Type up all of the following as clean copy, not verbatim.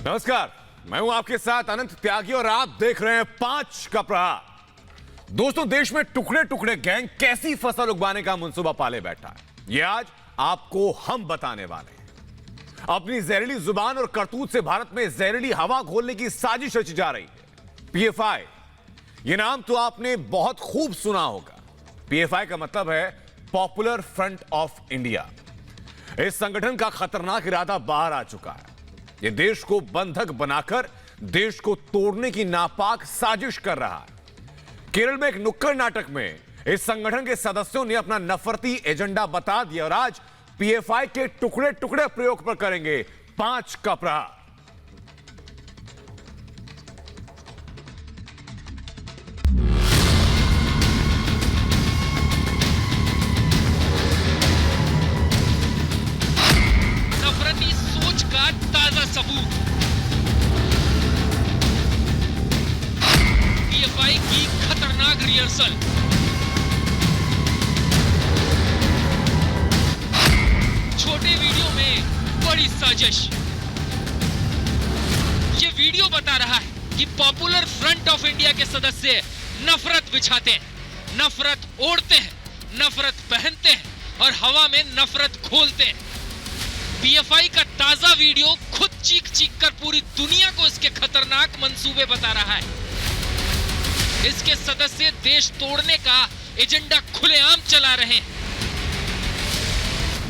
नमस्कार, मैं हूं आपके साथ अनंत त्यागी और आप देख रहे हैं 5 का प्रहार। दोस्तों, देश में टुकड़े टुकड़े गैंग कैसी फसल उगवाने का मंसूबा पाले बैठा है, यह आज आपको हम बताने वाले हैं। अपनी जहरीली जुबान और करतूत से भारत में जहरीली हवा घोलने की साजिश रची जा रही है। पीएफआई, यह नाम तो आपने बहुत खूब सुना होगा। पीएफआई का मतलब है पॉपुलर फ्रंट ऑफ इंडिया। इस संगठन का खतरनाक इरादा बाहर आ चुका है। यह देश को बंधक बनाकर देश को तोड़ने की नापाक साजिश कर रहा है। केरल में एक नुक्कड़ नाटक में इस संगठन के सदस्यों ने अपना नफरती एजेंडा बता दिया और आज पीएफआई के टुकड़े टुकड़े प्रयोग पर करेंगे 5 का प्रहार। नफरती सोच का ताजा सबूत, पीएफआई की खतरनाक रिहर्सल, छोटे वीडियो में बड़ी साजिश। ये वीडियो बता रहा है कि पॉपुलर फ्रंट ऑफ इंडिया के सदस्य नफरत बिछाते हैं, नफरत ओढ़ते हैं, नफरत पहनते हैं और हवा में नफरत घोलते हैं। पीएफआई का ताजा वीडियो खुद चीख चीख कर पूरी दुनिया को इसके खतरनाक मंसूबे बता रहा है। इसके सदस्य देश तोड़ने का एजेंडा खुलेआम चला रहे हैं।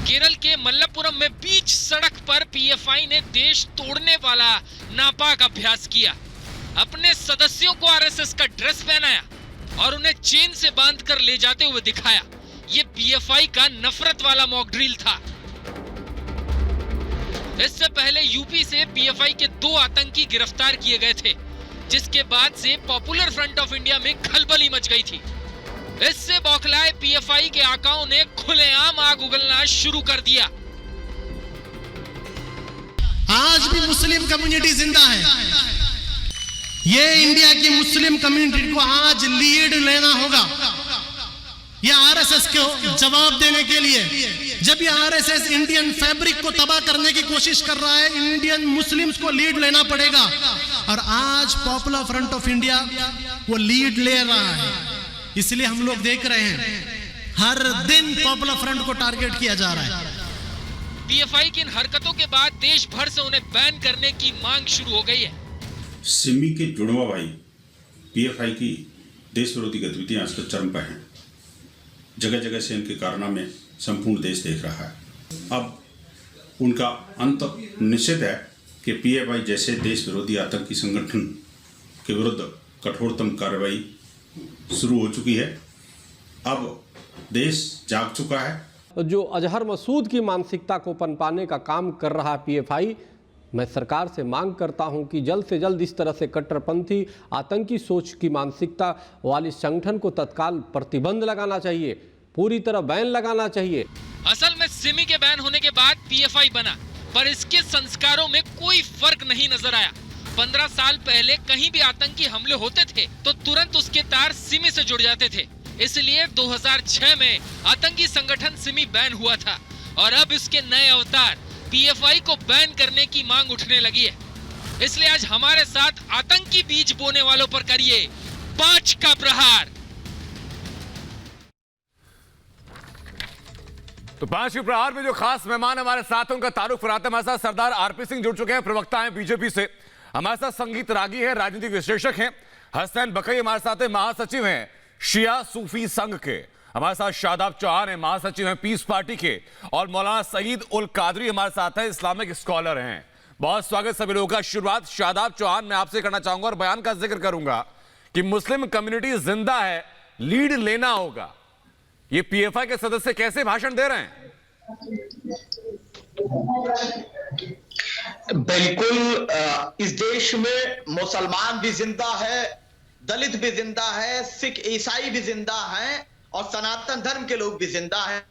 केरल के मल्लपुरम में बीच सड़क पर पीएफआई ने देश तोड़ने वाला नापाक अभ्यास किया। अपने सदस्यों को आरएसएस का ड्रेस पहनाया और उन्हें चेन से बांधकर ले जाते हुए दिखाया। यह पीएफआई का नफरत वाला मॉक ड्रिल था। इससे पहले यूपी से पीएफआई के 2 आतंकी गिरफ्तार किए गए थे, जिसके बाद से पॉपुलर फ्रंट ऑफ इंडिया में खलबली मच गई थी। इससे बौखलाए पीएफआई के आकाओं ने खुलेआम आग उगलना शुरू कर दिया। आज भी मुस्लिम कम्युनिटी जिंदा है। ये इंडिया की मुस्लिम कम्युनिटी को आज लीड लेना होगा। ये आरएसएस को जवाब देने के लिए, जब ये आरएसएस इंडियन फैब्रिक को तबाह करने की कोशिश कर रहा है, इंडियन मुस्लिम्स को लीड लेना पड़ेगा। और आज पॉपुलर फ्रंट ऑफ इंडिया वो लीड ले रहा है। इसलिए हम लोग देख रहे हैं हर दिन पॉपुलर फ्रंट को टारगेट किया जा रहा है। पीएफआई की इन हरकतों के बाद देश भर से उन्हें बैन करने की मांग शुरू हो गई है। सिमी के जुड़वा भाई पीएफआई की देश विरोधी गतिविधियां आज तक चरम पर हैं। जगह जगह से इनके कारनामे संपूर्ण देश देख रहा है। अब उनका अंत निश्चित है कि पीएफआई जैसे देश विरोधी आतंकी संगठन के विरुद्ध कठोरतम कार्रवाई शुरू हो चुकी है। अब देश जाग चुका है। जो अजहर मसूद की मानसिकता को पनपाने का काम कर रहा है पीएफआई, मैं सरकार से मांग करता हूं कि जल्द से जल्द इस तरह से कट्टरपंथी आतंकी सोच की मानसिकता वाली संगठन को तत्काल प्रतिबंध लगाना चाहिए, पूरी तरह बैन लगाना चाहिए। असल में सिमी के बैन होने के बाद पीएफआई बना, पर इसके संस्कारों में कोई फर्क नहीं नजर आया। 15 साल पहले कहीं भी आतंकी हमले होते थे तो तुरंत उसके तार सिमी से जुड़ जाते थे। इसलिए 2006 में आतंकी संगठन सिमी बैन हुआ था और अब इसके नए अवतार पीएफआई को बैन करने की मांग उठने लगी है। इसलिए आज हमारे साथ आतंकी बीज बोने वालों पर करिए 5 का प्रहार। तो 5 के प्रहार में जो खास मेहमान हमारे साथ हैं, उनका तारुफ कराते हमारे साथ सरदार आरपी सिंह जुड़ चुके हैं, प्रवक्ता हैं बीजेपी से। हमारे साथ संगीत रागी है, राजनीतिक विश्लेषक हैं। हसनैन बकई हमारे साथ है, महासचिव हैं शिया सूफी संघ के। हमारे साथ शादाब चौहान है, महासचिव हैं पीस पार्टी के। और मौलाना सईद उल कादरी हमारे साथ है, इस्लामिक स्कॉलर हैं। बहुत स्वागत सभी लोगों का। शुरुआत शादाब चौहान मैं आपसे करना चाहूंगा और बयान का जिक्र करूंगा कि मुस्लिम कम्युनिटी जिंदा है, लीड लेना होगा। ये पीएफआई के सदस्य कैसे भाषण दे रहे हैं? बिल्कुल, इस देश में मुसलमान भी जिंदा है, दलित भी जिंदा है, सिख ईसाई भी जिंदा हैं और सनातन धर्म के लोग भी जिंदा हैं।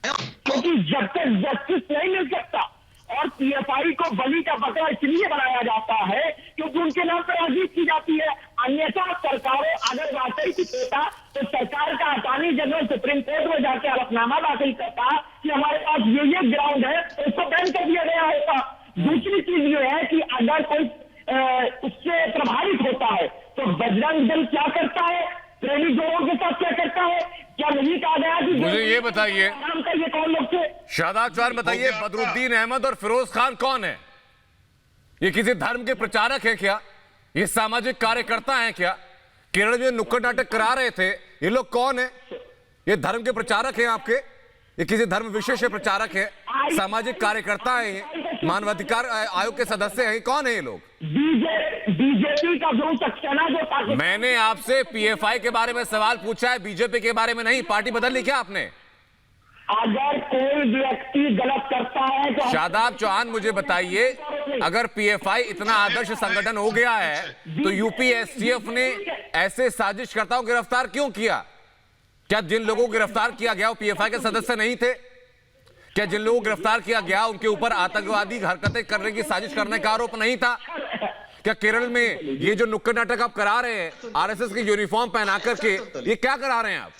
क्योंकि जब तक जस्टिस नहीं मिल सकता और पीएफआई को बलि का बकरा इसलिए बनाया जाता है क्योंकि उनके नाम पर राजनीति की जाती है। अन्यथा सरकारों अगर वाकई कुछ होता तो सरकार का अटॉर्नी जनरल सुप्रीम कोर्ट में जाके हलफनामा दाखिल करता कि हमारे पास ये ग्राउंड है तो उसको बैन कर दिया गया होता। अगर कोई उससे प्रभावित होता है तो बजरंग दल क्या करता है, प्रेमी जोड़ों के साथ क्या करता है? क्या नहीं कहा गया कि मुझे ये बताइए, नाम का ये कौन लोग थे? शादाब चौहान बताइए, बदरुद्दीन अहमद और फिरोज खान कौन है? ये किसी धर्म के प्रचारक है क्या? ये सामाजिक कार्यकर्ता हैं क्या? केरल में नुक्कड़ नाटक करा रहे थे, ये लोग कौन है? ये धर्म के प्रचारक हैं आपके? ये किसी धर्म विशेष के प्रचारक है? सामाजिक कार्यकर्ता है? ये मानवाधिकार आयोग के सदस्य हैं? कौन है ये लोग? बीजेपी का जो सक्सेना जो मैंने आपसे पीएफआई के बारे में सवाल पूछा है, बीजेपी के बारे में नहीं। पार्टी बदल ली क्या आपने? अगर कोई व्यक्ति गलत करता है तो शादाब चौहान मुझे बताइए, अगर पीएफआई इतना आदर्श संगठन हो गया है तो यूपी एसटीएफ ने ऐसे साजिशकर्ताओं को गिरफ्तार क्यों किया? क्या जिन लोगों को गिरफ्तार किया गया वो पीएफआई के सदस्य नहीं थे? क्या जिन लोगों को गिरफ्तार किया गया उनके ऊपर आतंकवादी हरकतें करने की साजिश करने का आरोप नहीं था? क्या केरल में ये जो नुक्कड़ नाटक आप करा रहे हैं आरएसएस की यूनिफॉर्म पहना करके, ये क्या करा रहे हैं आप?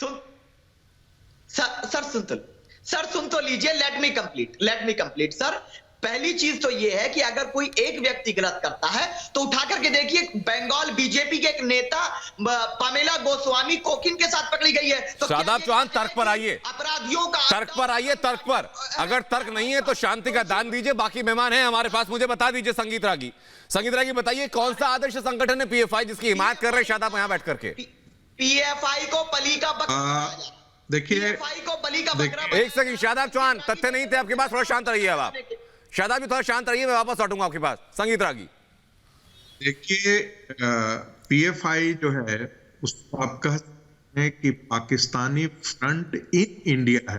सर सुन तो लीजिए, लेट मी कंप्लीट सर। पहली चीज तो ये है कि अगर कोई एक व्यक्ति गलत करता है तो उठा करके देखिए, बंगाल बीजेपी के एक नेता पमेला गोस्वामी कोकिन के साथ पकड़ी गई है। तो शादाब चौहान तर्क पर आइए, अपराधियों का तर्क पर आइए, तर्क पर। अगर तर्क नहीं है तो शांति का दान दीजिए। बाकी मेहमान हैं हमारे पास, मुझे बता दीजिए। संगीत रागी बताइए, कौन सा आदर्श संगठन है पीएफआई जिसकी हिमायत कर रहे हैं शादाब यहां बैठ करके? पीएफआई को बली का देखिए, को बली का बकरा। एक सेकंड शादाब चौहान, तथ्य नहीं थे आपके पास, थोड़ा शांत रहिए। अब आप शादाब भी थोड़ा शांत रहिए, मैं वापस लौटूंगा आपके पास। संगीत रागी देखिए, पीएफआई जो है उसको आप कह सकते हैं कि पाकिस्तानी फ्रंट इन इंडिया है।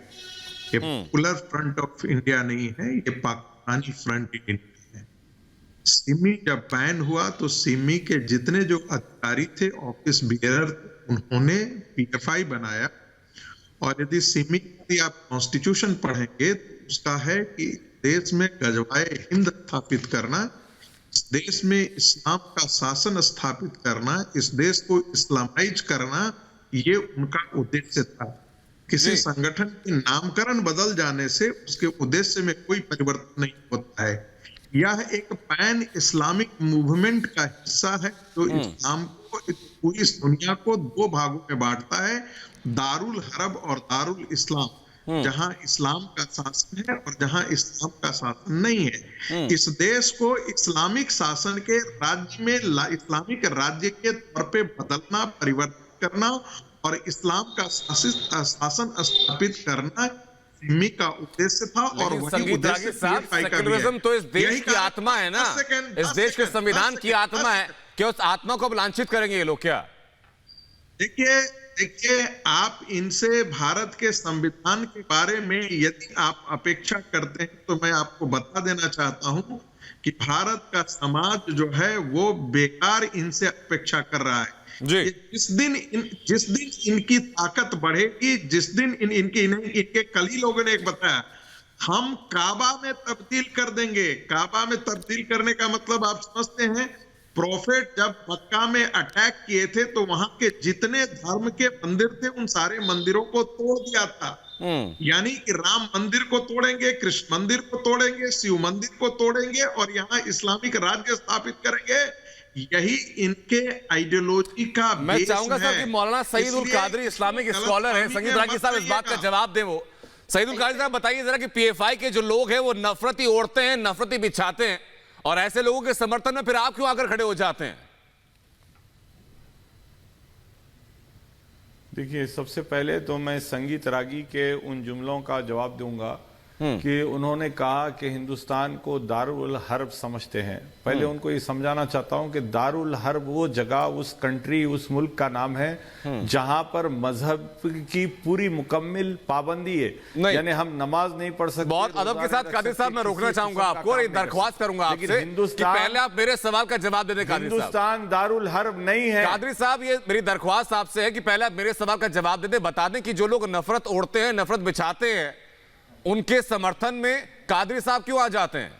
ये पॉपुलर फ्रंट ऑफ इंडिया नहीं है, ये पाकिस्तानी फ्रंट इन इंडिया है। सिमी जब बैन हुआ तो सिमी के जितने जो अधिकारी थे, ऑफिस बियरर, उन्होंने पीएफआई बनाया। और यदि सिमी की आप कॉन्स्टिट्यूशन पढ़ेंगे तो उसका है कि देश में गजवाए हिंद स्थापित करना, इस देश में इस्लाम का शासन स्थापित करना, इस देश को इस्लामाइज करना, ये उनका उद्देश्य था। किसी संगठन के नामकरण बदल जाने से उसके उद्देश्य में कोई परिवर्तन नहीं होता है। यह एक पैन इस्लामिक मूवमेंट का हिस्सा है जो इस्लाम को, पूरी इस दुनिया को दो भागों में बांटता है, दारुल हरब और दारुल इस्लाम, जहां इस्लाम का शासन है और जहां इस्लाम का शासन नहीं है। इस देश को इस्लामिक शासन के राज्य में इस्लामिक राज्य के तौर पे बदलना, परिवर्तित करना और इस्लाम का शासन स्थापित करना सिमी का उद्देश्य था। और वही उद्देश्य सेक्युलरिज्म तो इस देश की आत्मा है ना, इस देश के संविधान की आत्मा है। क्या उस आत्मा को अब लांछित करेंगे ये लोग क्या? देखिए, आप इनसे भारत के संविधान के बारे में यदि आप अपेक्षा करते हैं तो मैं आपको बता देना चाहता हूं कि भारत का समाज जो है वो बेकार इनसे अपेक्षा कर रहा है। जिस दिन इनकी ताकत बढ़ेगी, जिस दिन इनके कल ही लोगों ने एक बताया, हम काबा में तब्दील कर देंगे। काबा में तब्दील करने का मतलब आप समझते हैं, प्रोफेट जब मक्का में अटैक किए थे तो वहां के जितने धर्म के मंदिर थे उन सारे मंदिरों को तोड़ दिया था। यानी कि राम मंदिर को तोड़ेंगे, कृष्ण मंदिर को तोड़ेंगे, शिव मंदिर को तोड़ेंगे और यहाँ इस्लामिक राज्य स्थापित करेंगे। यही इनके आइडियोलॉजी का मैं चाहूंगा सर कि मौलाना सईद उल कादरी इस्लामिक स्कॉलर हैं, संगीत रागी साहब इस बात का जवाब दें। वो सईद उल कादरी साहब बताइए जरा कि पीएफआई के जो लोग हैं वो नफरती ओढ़ते हैं, नफरती बिछाते हैं, और ऐसे लोगों के समर्थन में फिर आप क्यों आकर खड़े हो जाते हैं? देखिए, सबसे पहले तो मैं संगीत रागी के उन जुमलों का जवाब दूंगा कि उन्होंने कहा कि हिंदुस्तान को दारुल हर्ब समझते हैं। पहले उनको ये समझाना चाहता हूं कि दारुल हर्ब वो जगह, उस कंट्री, उस मुल्क का नाम है जहां पर मजहब की पूरी मुकम्मल पाबंदी है। यानी हम नमाज नहीं पढ़ सकते। बहुत अदब के साथ कादिर साहब मैं रोकना चाहूंगा आपको और दरख्वास्त करूंगा आपसे कि पहले आप मेरे सवाल का जवाब दे दें। हिंदुस्तान दारुल हर्ब नहीं है। कादरी साहब, ये मेरी दरख्वास्त आपसे है कि पहले आप मेरे सवाल का जवाब दे दें। बता दें कि जो लोग नफरत ओढ़ते हैं, नफरत बिछाते हैं, उनके समर्थन में कादरी साहब क्यों आ जाते हैं?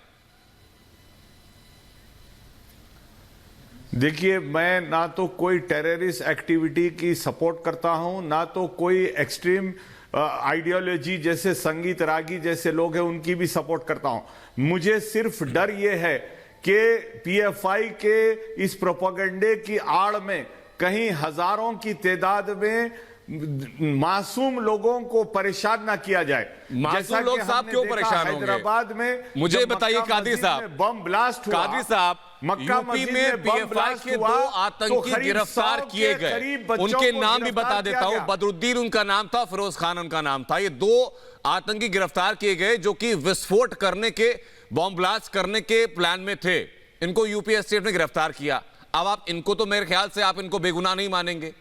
देखिए, मैं ना तो कोई टेररिस्ट एक्टिविटी की सपोर्ट करता हूं, ना तो कोई एक्सट्रीम आइडियोलॉजी जैसे संगीत रागी जैसे लोग हैं उनकी भी सपोर्ट करता हूं। मुझे सिर्फ डर यह है कि पीएफआई के इस प्रोपेगेंडे की आड़ में कहीं हजारों की तादाद में मासूम लोगों को परेशान ना किया जाए। मासूम लोग साहब क्यों परेशान होंगे? हैदराबाद में मुझे बताइए कादरी साहब, बम ब्लास्ट हुआ, कादरी साहब, मक्का यूपी मस्जिद में पीएफआई के 2 आतंकी गिरफ्तार किए गए। उनके नाम भी बता देता हूं। बदरुद्दीन उनका नाम था, फिरोज खान उनका नाम था। ये 2 आतंकी गिरफ्तार किए गए जो कि विस्फोट करने के, बॉम्ब ब्लास्ट करने के प्लान में थे। इनको यूपी एसटीएफ ने गिरफ्तार किया। अब आप इनको, तो मेरे ख्याल से आप इनको बेगुनाह नहीं मानेंगे।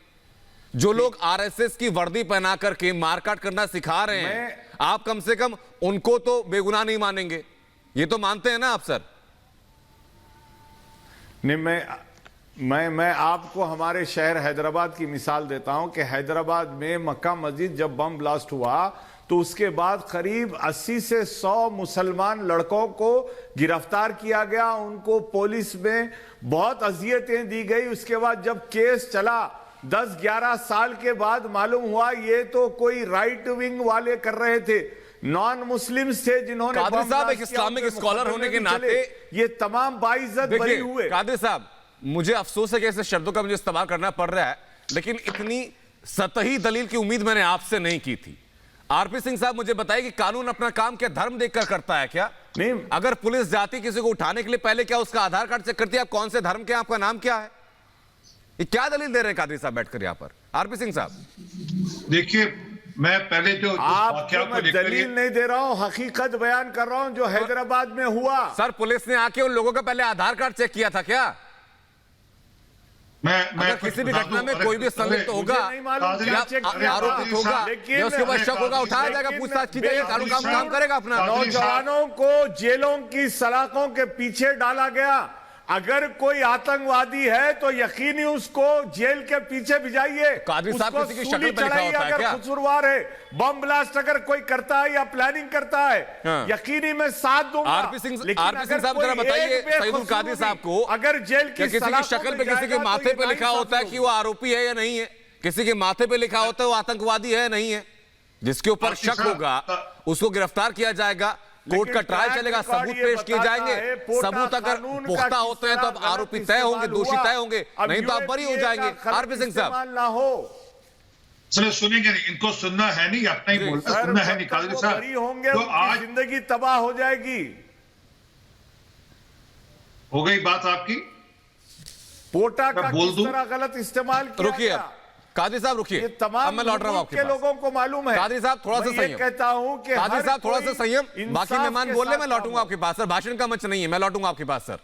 जो लोग आरएसएस की वर्दी पहना करके मारकाट करना सिखा रहे हैं, आप कम से कम उनको तो बेगुनाह नहीं मानेंगे। ये तो मानते हैं ना आप सर? नहीं, मैं आपको हमारे शहर हैदराबाद की मिसाल देता हूं कि हैदराबाद में मक्का मस्जिद जब बम ब्लास्ट हुआ तो उसके बाद करीब 80 से 100 मुसलमान लड़कों को गिरफ्तार किया गया। उनको पुलिस में बहुत अजियतें दी गई। उसके बाद जब केस चला 10-11 साल के बाद मालूम हुआ ये तो कोई राइट विंग वाले कर रहे थे, नॉन मुस्लिम्स थे जिन्होंने। कादरी साहब एक इस्लामिक स्कॉलर होने के नाते ये तमाम बाइज्जत बरी हुए। कादरी साहब, मुझे अफसोस है कि ऐसे शब्दों का मुझे इस्तेमाल करना पड़ रहा है, लेकिन इतनी सतही दलील की उम्मीद मैंने आपसे नहीं की थी। आरपी सिंह साहब, मुझे बताइए कि कानून अपना काम क्या धर्म देखकर करता है क्या? नहीं, अगर पुलिस जाती किसी को उठाने के लिए, पहले क्या उसका आधार कार्ड चेक करती है, आप कौन से धर्म के, आपका नाम क्या है? ये क्या दलील दे रहे हैं कादरी साहब बैठकर यहां पर? आरपी सिंह साहब देखिए, मैं पहले जो आपको मैं दलील नहीं दे रहा हूं, हकीकत बयान कर रहा हूं जो हैदराबाद में हुआ। सर, पुलिस ने आके उन लोगों का पहले आधार कार्ड चेक किया था क्या? अगर किसी भी घटना में कोई भी संलिप्त होगा, आरोपित होगा, या उसके बाद शक होगा, उठाया जाएगा, पूछताछ की जाएगी, कानून काम करेगा अपना। नौजवानों को जेलों की सलाखों के पीछे डाला गया। अगर कोई आतंकवादी है तो यकीनी उसको जेल के पीछे भिजाइए। कादरी साहब, किसी की शक्ल पे लिखा होता है क्या? कसूरवार है, बम ब्लास्ट अगर कोई करता है या प्लानिंग करता है, यकीनी मैं साथ दूंगा। आरपी सिंह साहब, जरा बताइए सईदुल कादरी साहब को, अगर जेल की किसी की शक्ल पे, किसी के माथे पे लिखा होता है कि वो आरोपी है या नहीं है? किसी के माथे पे लिखा होता है वो आतंकवादी है या नहीं है? जिसके ऊपर शक होगा उसको गिरफ्तार किया जाएगा, कोर्ट का ट्रायल चलेगा, सबूत पेश किए जाएंगे। सबूत अगर पुख्ता होते हैं तो अब आरोपी तय होंगे, दोषी तय होंगे, नहीं तो आप बरी हो जाएंगे। आरपी सिंह साहब, चलो सुनेंगे नहीं, इनको सुनना है नहीं, अपना ही बोलना, सुनना है नहीं। कादरी साहब, तो आज जिंदगी तबाह हो जाएगी। हो गई बात आपकी। पोटा का किस तरह गलत इस्तेमाल किया। रुकिए कादरी साहब, रुकिए, तमाम मैं लौट रहा हूं आपके पास। लोगों को मालूम है। कादरी साहब, थोड़ा सा संयम। कहता हूं कि कादरी साहब, थोड़ा सा संयम। बाकी मेहमान बोल रहे, मैं लौटूंगा आपके पास सर। भाषण का मंच नहीं है, मैं लौटूंगा आपके पास सर।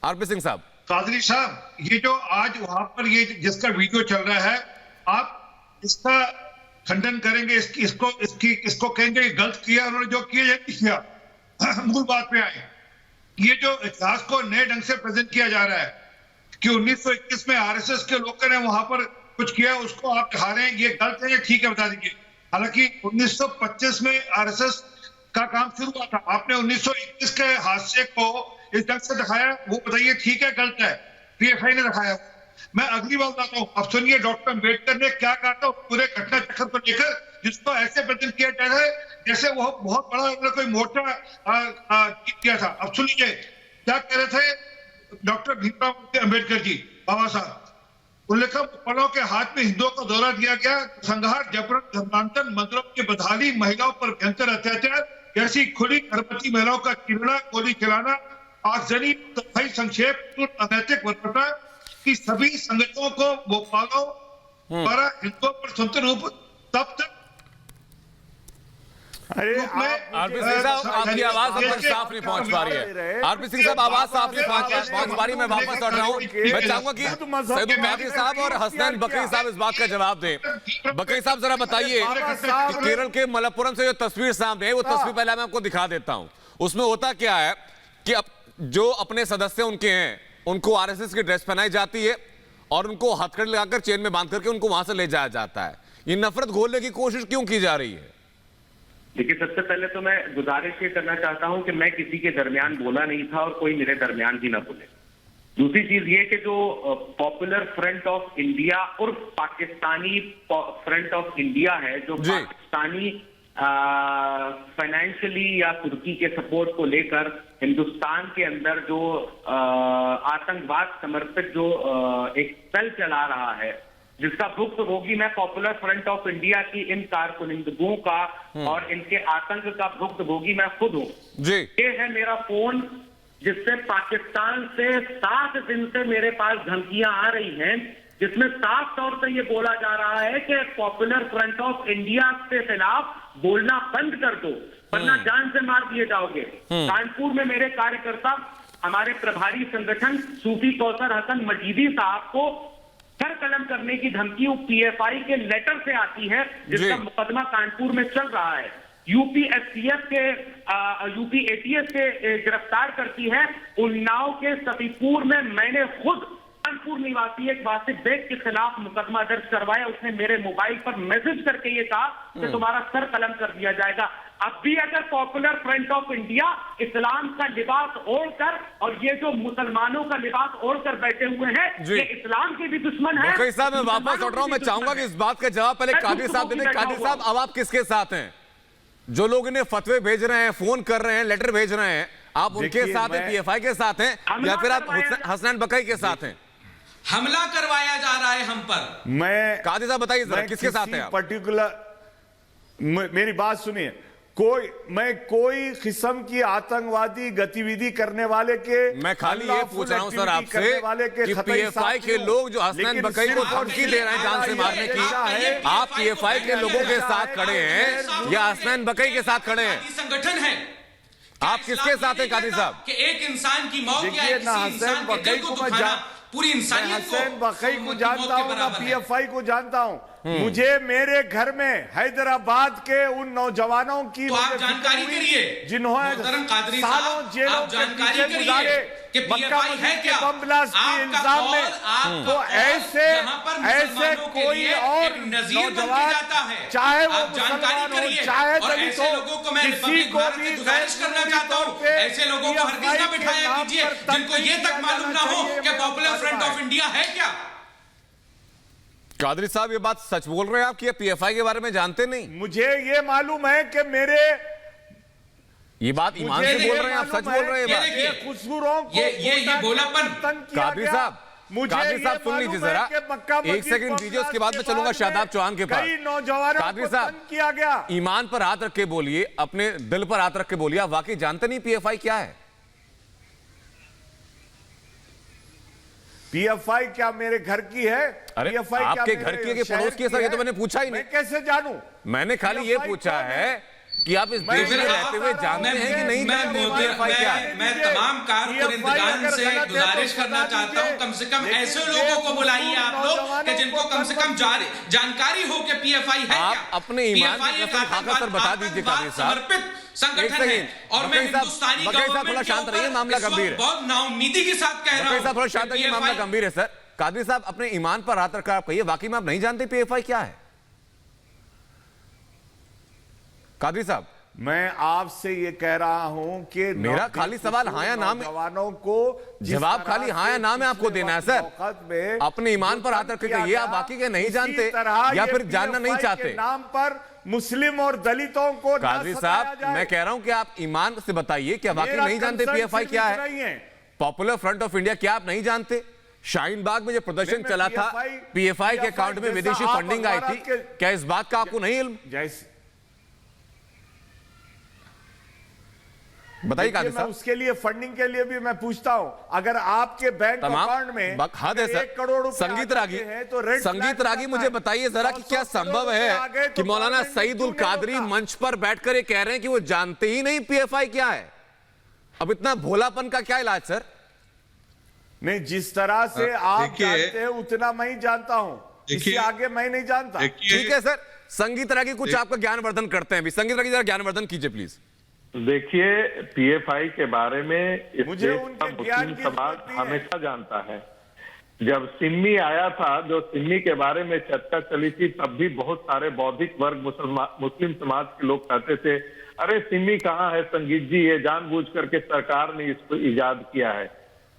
आरपी सिंह साहब, कादरी साहब, ये जो आज वहां पर ये जिसका वीडियो चल रहा है, आप इसका खंडन करेंगे, इसको कहेंगे गलत किया उन्होंने, जो किया या नहीं किया। मूल बात पे आए, ये जो इतिहास को नए ढंग से प्रेजेंट किया जा रहा है कि 1921 में आरएसएस के लोगों ने वहां पर कुछ किया, उसको आप दिखा रहे हैं, ये गलत है, ये ठीक है, बता दीजिए। हालांकि 1925 में आरएसएस का काम शुरू हुआ था, आपने 1921 के हादसे को इस ढंग से दिखाया, वो बताइए ठीक है गलत है? पीएफआई ने दिखाया। मैं अगली बात बताता हूँ, अब सुनिए डॉक्टर अम्बेडकर ने क्या कहा था पूरे घटना चक्र को लेकर, जिसको ऐसे प्रेजेंट किया जा रहा है जैसे वो बहुत बड़ा कोई मोर्चा किया था। अब सुनिए क्या कह रहे थे डॉक्टर भीमराव अम्बेडकर जी, बाबा साहब। मुसलमानों के हाथ में हिंदुओं को दौरा दिया गया, संघार, जबरन, धर्मांतरण, मंदिरों की बदहाली, महिलाओं पर भयंकर अत्याचार, जैसी खुली गर्भवती महिलाओं का किरना, गोली चलाना, आगजनी, सफाई, संक्षेप, अनैतिक वर्तता की सभी संगठनों को भोपालों द्वारा हिंदुओं पर स्वतंत्र रूप तब तक। अरे आरपी सिंह साहब, आपकी आवाज हम तक साफ नहीं पहुंच पा रही है। आरपी सिंह साहब, आवाज साफ नहीं पहुंच पा रही। मैं वापस लौट रहा हूं। मैं चाहूंगा कि सईदुल कादरी साहब और हसनैन बकरी साहब इस बात का जवाब दें। बकरी साहब, जरा बताइए, केरल के मलप्पुरम से जो तस्वीर सामने है, वो तस्वीर पहले मैं आपको दिखा देता हूं। उसमें होता क्या है कि अब जो अपने सदस्य उनके हैं, उनको आरएसएस की ड्रेस पहनाई जाती है और उनको हथकड़ी लगाकर चेन में बांध करके उनको वहां से ले जाया जाता है। ये नफरत घोलने की कोशिश क्यों की जा रही है? देखिए, सबसे पहले तो मैं गुजारिश ये करना चाहता हूं कि मैं किसी के दरमियान बोला नहीं था और कोई मेरे दरमियान भी ना बोले। दूसरी चीज ये कि जो पॉपुलर फ्रंट ऑफ इंडिया और पाकिस्तानी फ्रंट ऑफ इंडिया है, जो पाकिस्तानी फाइनेंशियली या तुर्की के सपोर्ट को लेकर हिंदुस्तान के अंदर जो आतंकवाद समर्पित जो एक सेल चला रहा है, जिसका भुक्तभोगी मैं पॉपुलर फ्रंट ऑफ इंडिया की इन कारकुनिंदगों का और इनके आतंक का भुक्तभोगी मैं खुद हूं। जी, ये है मेरा फोन जिससे पाकिस्तान से 7 दिन से मेरे पास धमकियां आ रही हैं, जिसमें साफ तौर से ये बोला जा रहा है कि पॉपुलर फ्रंट ऑफ इंडिया के खिलाफ बोलना बंद कर दो वरना जान से मार दिए जाओगे। कानपुर में मेरे कार्यकर्ता हमारे प्रभारी संगठन सूफी कौसर हसन मजीदी साहब को सर कलम करने की धमकी पीएफआई के लेटर से आती है, जिसका मुकदमा कानपुर में चल रहा है। यूपीएससीएफ के यूपी एटीएस के गिरफ्तार करती है। उन्नाव के सफीपुर में मैंने खुद कानपुर निवासी एक वासिफ बेग के खिलाफ मुकदमा दर्ज करवाया। उसने मेरे मोबाइल पर मैसेज करके ये कहा कि तुम्हारा सर कलम कर दिया जाएगा। अब भी अगर पॉपुलर फ्रंट ऑफ इंडिया इस्लाम का लिबास ओढ़कर और ये जो मुसलमानों का लिबास ओढ़कर बैठे हुए हैं, ये इस्लाम के भी दुश्मन है। बकई साहब, मैं वापस लौट रहा हूं। मैं चाहूंगा कि इस बात का जवाब पहले कादिर साहब दे दें। कादिर साहब, अब आप किसके साथ हैं? जो लोग इन्हें फतवे भेज रहे हैं, फोन कर रहे हैं, लेटर भेज रहे हैं, आप उनके साथ हैं, पीएफआई के साथ हैं, या फिर आप हसनैन बकई के साथ हैं? हमला करवाया जा रहा है हम पर। मैं कादिर साहब बताइए जरा, किसके साथ हैं आप? पर्टिकुलर मेरी बात सुनिए। मैं कोई किस्म की आतंकवादी गतिविधि करने वाले के, मैं खाली ये पूछ रहा हूं सर आपसे कि पीएफआई के लोग जो हसनैन बकई को धमकी दे रहे हैं जान से मारने की, आप पीएफआई के लोगों के साथ खड़े हैं या हसनैन बकई के साथ खड़े हैं? संगठन है। आप किसके साथ हैं कादिर साहब? कि एक इंसान की मौत या किसी इंसान के दिल को दुखाना पूरी इंसानियत को, हसनैन बकई को जानता हूं ना पीएफआई को जानता हूं। मुझे मेरे घर में हैदराबाद के उन नौजवानों की तो आप जानकारी करिए, जिन्होंने सालों जेलों जानकारी करिए कि पीएफआई है क्या, बम ब्लास्ट के इल्जाम में। तो ऐसे कोई और नौजवान, चाहे वो मुसलमान हो चाहे दलित हो, किसी को भी गुजारिश करना चाहता हूं, ऐसे लोगों को हरगिज ना बिठाया कीजिए जिनको ये तक मालूम ना हो कि पॉपुलर फ्रंट ऑफ इंडिया है क्या। कादरी साहब, ये बात सच बोल रहे हैं आप कि पीएफआई के बारे में जानते नहीं? मुझे ये मालूम है कि मेरे, ये बात ईमान से बोल रहे हैं आप? सच बोल रहे हैं? ये बोलापन। कादरी साहब, सुन लीजिए जरा, एक सेकंड दीजिए, उसके बाद मैं चलूंगा शादाब चौहान के पास। कादरी साहब, किया गया। ईमान पर हाथ रख के बोलिए, अपने दिल पर हाथ रख के बोलिए, आप वाकई जानते नहीं पीएफआई क्या है? पीएफआई क्या मेरे घर की है? अरे पीएफआई आपके घर की है कि पड़ोस की है सर? ये तो मैंने पूछा ही नहीं। मैं कैसे जानूं? मैंने खाली ये पूछा है कि आप इस देश में रहते हुए जानते हैं कि नहीं जानते पीएफआई क्या है? मैं तमाम कारकुनिंदगान से गुजारिश करना चाहता हूं, कम से कम ऐसे लोगों को बुलाइए आप लोग कि जिनको कम से कम जानकारी हो कि पीएफआई है क्या। आप अपने ईमान की कसम खाकर सर बता दीजिए कादिर साहब। संगठन है और मैं हिंदुस्तानी थोड़ा शांत रहिए, मामला गंभीर है। बहुत नाउम्मीदी के साथ कह रहा हूं। थोड़ा शांत रहिए, मामला गंभीर है सर। कादिर साहब, अपने ईमान पर हाथ रखकर आप कहिए, वाकई में आप नहीं जानते पीएफआई क्या है? कादिर साहब, मैं आपसे ये कह रहा हूं कि मेरा खाली सवाल हाँ या ना में, जवानों को जवाब खाली हाँ या ना में आपको देना है सर। अपने ईमान पर हाथ रख के कहिए, आप वाकई के नहीं जानते या फिर जानना नहीं चाहते? नाम पर मुस्लिम और दलितों को। कादरी साहब, मैं कह रहा हूं कि आप ईमान से बताइए, क्या वाकई नहीं जानते पीएफआई क्या है? पॉपुलर फ्रंट ऑफ इंडिया क्या आप नहीं जानते? शाहीन बाग में जो प्रदर्शन चला था, पीएफआई के अकाउंट में विदेशी फंडिंग आई थी, क्या इस बात का आपको नहीं इल्म? बताइए कादिर साहब। उसके लिए फंडिंग के लिए भी मैं पूछता हूं, अगर आपके बैंक अकाउंट में हद है सर, 1 करोड़ रुपए संगीत रागी हैं तो संगीत रागी मुझे बताइए जरा कि क्या संभव है कि मौलाना सईद उल कादरी मंच पर बैठकर ये कह रहे हैं कि वो जानते ही नहीं पीएफआई क्या है? अब इतना भोलापन का क्या इलाज सर? नहीं, जिस तरह से आप जानते हैं उतना मैं ही जानता हूं, इससे आगे मैं नहीं जानता। ठीक है सर, संगीत रागी कुछ आपका ज्ञानवर्धन करते हैं भी। संगीत रागी जरा ज्ञानवर्धन कीजिए प्लीज। देखिए, पीएफआई के बारे में इस मुझे देश का मुस्लिम समाज हमेशा जानता है। जब सिम्मी आया था, जो सिम्मी के बारे में चर्चा चली थी, तब भी बहुत सारे बौद्धिक वर्ग मुस्लिम समाज के लोग कहते थे, अरे सिम्मी कहाँ है संगीत जी, ये जानबूझ करके सरकार ने इसको इजाद किया है।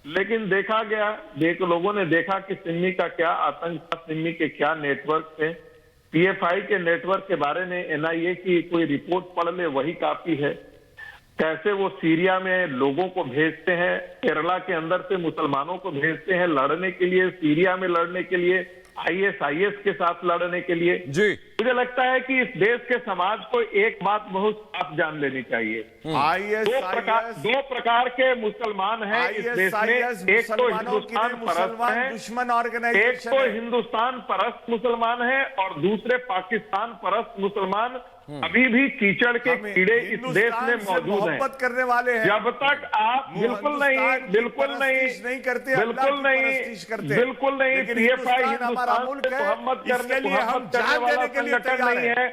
लेकिन देखा गया, लोगों ने देखा कि सिम्मी का क्या आतंक था, सिम्मी के क्या नेटवर्क थे। पीएफआई के नेटवर्क के बारे में एनआईए की कोई रिपोर्ट पढ़ ले वही काफी है। कैसे वो सीरिया में लोगों को भेजते हैं, केरला के अंदर से मुसलमानों को भेजते हैं लड़ने के लिए, सीरिया में लड़ने के लिए, आईएसआईएस के साथ लड़ने के लिए। जी, मुझे लगता है कि इस देश के समाज को एक बात बहुत साफ जान लेनी चाहिए। दो प्रकार के मुसलमान हैं इस देश में। एक तो हिंदुस्तान परस्त है, दुश्मन ऑर्गेनाइजेशन, एक तो हिंदुस्तान परस्त मुसलमान है और दूसरे पाकिस्तान परस्त मुसलमान अभी भी कीचड़ के कीड़े इस देश में मौजूद हैं। करने वाले हैं। जब तक आप बिल्कुल नहीं करते, बिल्कुल नहीं पीएफआई हिंदुस्तान से मोहब्बत करने वाला संगठन नहीं है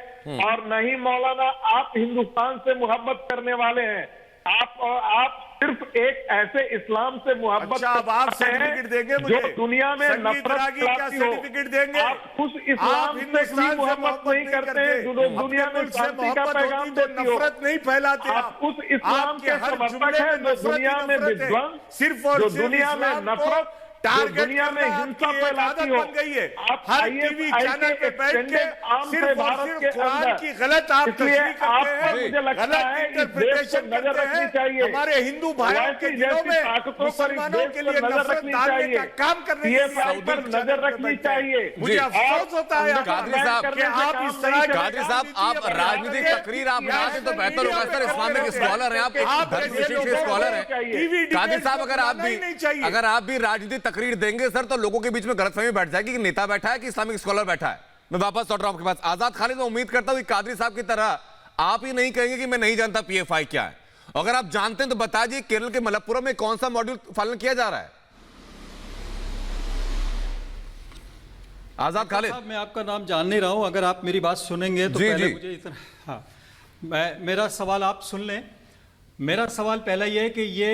और नहीं मौलाना आप हिंदुस्तान से मोहब्बत करने वाले हैं। आप सिर्फ एक ऐसे इस्लाम से मोहब्बत आप सर्टिफिकेट देंगे मुझे, जो दुनिया में नफरत फैलाती हो। देंगे आप उस इस्लाम से भी मोहब्बत नहीं करते जो दुनिया में शांति का पैगाम देती हो। नफरत नहीं फैलाते। आप उस इस्लाम के समर्थक हैं जो दुनिया में विध्वंस, सिर्फ और जो दुनिया में नफरत, जो दुनिया में हिंसा फैलाती हो। गई है। आप हर टीवी चैनल पे बैठ के सिर्फ भारत के कुरान की गलत आप तशरीह करते हैं, मुझे लगता है इस देश पर नजर रखनी चाहिए। हमारे हिंदू भाइयों के दिलों में मुसलमानों के लिए नफरत डालने का काम करने पीएफआई पर नजर रखनी चाहिए। मुझे अफसोस होता है कादरी साहब कि आप इस तरह कादरी साहब आप राजनीतिक तकरीर आप बनाते तो बेहतर होगा। सर इस्लामिक स्कॉलर हैं आप, धर्म विशेष के स्कॉलर हैं। कादरी साहब अगर आप भी राजनीतिक तकरीर देंगे सर तो लोगों के बीच में गलतफहमी बैठ जाएगी कि नेता बैठा है कि इस्लामिक स्कॉलर बैठा है। मैं वापस लौट रहा हूं आपके पास। आजाद खालिद, मैं उम्मीद करता हूं कि कादरी साहब की तरह आप ही नहीं कहेंगे कि मैं नहीं जानता पीएफआई क्या है। अगर आप जानते हैं तो बता दीजिए केरल के मलप्पुरम में कौन सा मॉड्यूल पालन किया जा रहा है। आजाद खालिद, मैं आपका नाम जान नहीं रहा हूं, अगर आप मेरी बात सुनेंगे तो पहले मुझे इतना, हाँ, मेरा सवाल आप सुन लें। मेरा सवाल पहला यह है कि ये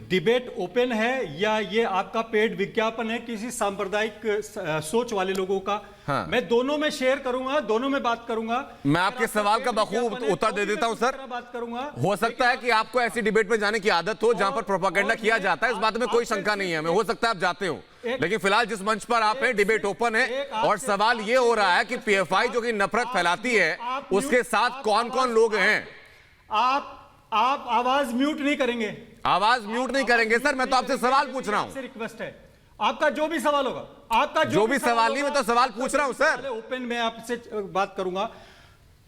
डिबेट ओपन है या ये आपका पेड विज्ञापन है किसी सांप्रदायिक सोच वाले लोगों का? हाँ। मैं दोनों में शेयर करूंगा, दोनों में बात करूंगा। मैं आपके सवाल का बखूब उत्तर दे देता हूं सर। बात करूंगा। हो सकता है कि आपको ऐसी डिबेट में जाने की आदत हो जहां पर प्रोपेगेंडा किया जाता है, इस बात में कोई शंका नहीं है। मैं हो सकता है आप जाते हो, लेकिन फिलहाल जिस मंच पर आप हैं डिबेट ओपन है और सवाल ये हो रहा है कि पीएफआई जो कि नफरत फैलाती है उसके साथ कौन कौन लोग हैं। आप आवाज म्यूट नहीं करेंगे? आवाज म्यूट नहीं करेंगे सर, मैं तो आपसे सवाल पूछ रहा हूं। रिक्वेस्ट है आपका जो भी सवाल होगा, आपका जो भी सवाल नहीं, मैं तो सवाल पूछ रहा हूं सर। ओपन में आपसे बात करूंगा।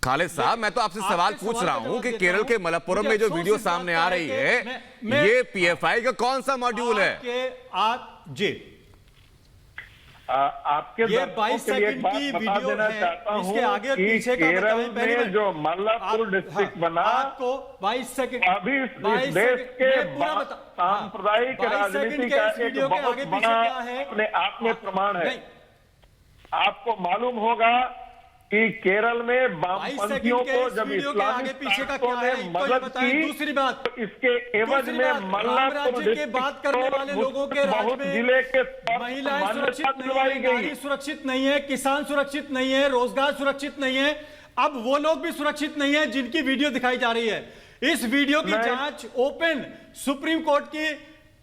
खालिद साहब, मैं तो आपसे सवाल पूछ रहा हूं कि केरल के मलप्पुरम में जो वीडियो सामने आ रही है ये पीएफआई का कौन सा मॉड्यूल है? जी आपके ये 22 सेकंड की वीडियो है, इसके आगे और पीछे का केरल में जो मल्लापुर डिस्ट्रिक्ट बना, आपको 22 सेकंड अभी इस देश के सांप्रदायिक राजनीति का एक बहुत बड़ा अपने आप में प्रमाण है। आपको मालूम होगा कि केरल में वामपंथियों को जब इस्लामिक ताकतों ने मदद की, दूसरी बात, तो इसके एवज में मल्लापुर बात करने वाले लोगों के बहुत जिले के महिलाएं सुरक्षित नहीं है, नारी सुरक्षित नहीं है, किसान सुरक्षित नहीं है, रोजगार सुरक्षित नहीं है। अब वो लोग भी सुरक्षित नहीं है जिनकी वीडियो दिखाई जा रही है। इस वीडियो की जांच ओपन सुप्रीम कोर्ट की